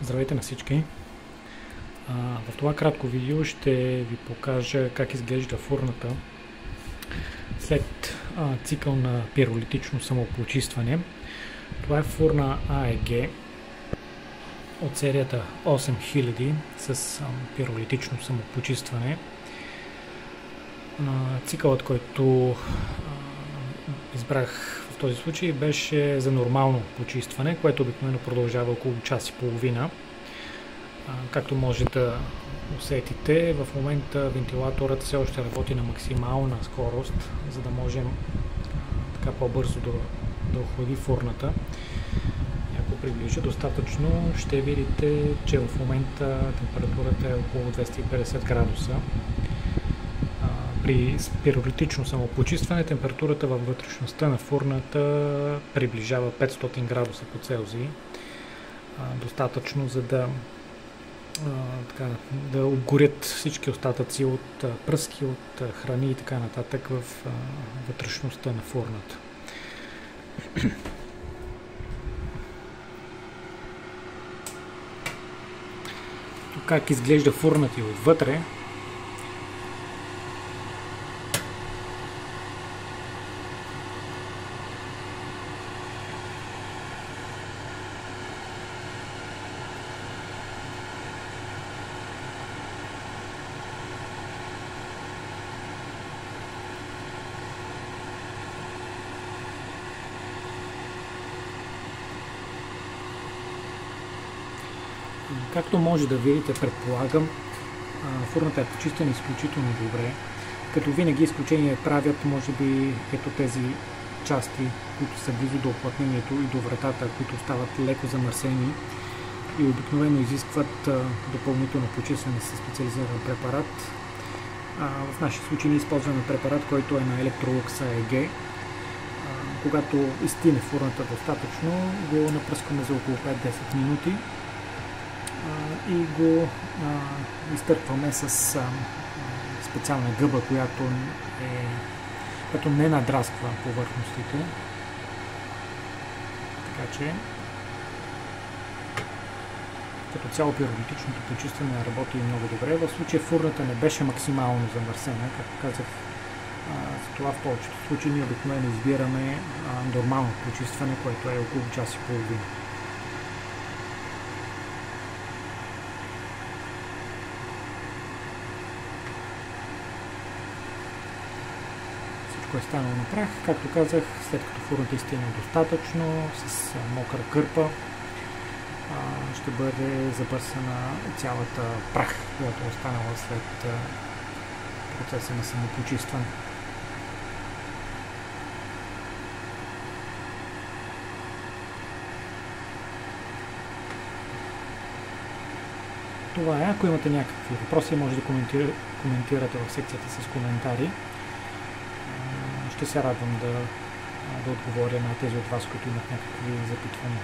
Здравейте на всички! В това кратко видео ще ви покажа как изглежда фурната след цикъл на пиролитично самопочистване. Това е фурна AEG от серията 8000 с пиролитично самопочистване. Цикълът, който избрах в този случай, беше за нормално почистване, което обикновено продължава около час и половина. Както може да усетите, в момента вентилаторът все още работи на максимална скорост, за да можем така по-бързо да охлади фурната. Ако приближа достатъчно, ще видите, че в момента температурата е около 250 градуса. При пиролитично самопочистване температурата във вътрешността на фурната приближава 500 градуса по Целзий. Достатъчно, за да обгорят всички остатъци от пръски, от храни и така нататък в вътрешността на фурната. Тук как изглежда фурната и отвътре. Както може да видите, предполагам, фурната е почистена изключително добре. Като винаги изключение правят, може би, ето тези части, които са близо до оплътнението и до вратата, които стават леко замърсени и обикновено изискват допълнително почистване със специализиран препарат. В нашия случай ние използваме препарат, който е на Electrolux AEG. Когато изстине фурната достатъчно, го напръскваме за около 5-10 минути и го изтърпваме с специална гъба, която не надрасква повърхностите. Така че като цяло пиролитичното почистване работи много добре. В случая фурната не беше максимално замърсена, както казах. Затова в повечето случаи ние обикновено избираме нормално почистване, което е около час и половина. Е станало на прах. Както казах, след като фурната изстигне достатъчно, с мокра кърпа ще бъде забърсана цялата прах, която е останала след процеса на самопочистване. Това е. Ако имате някакви въпроси, може да коментирате в секцията с коментари. Ще се радвам да отговоря на тези от вас, които имат някакви запитвания.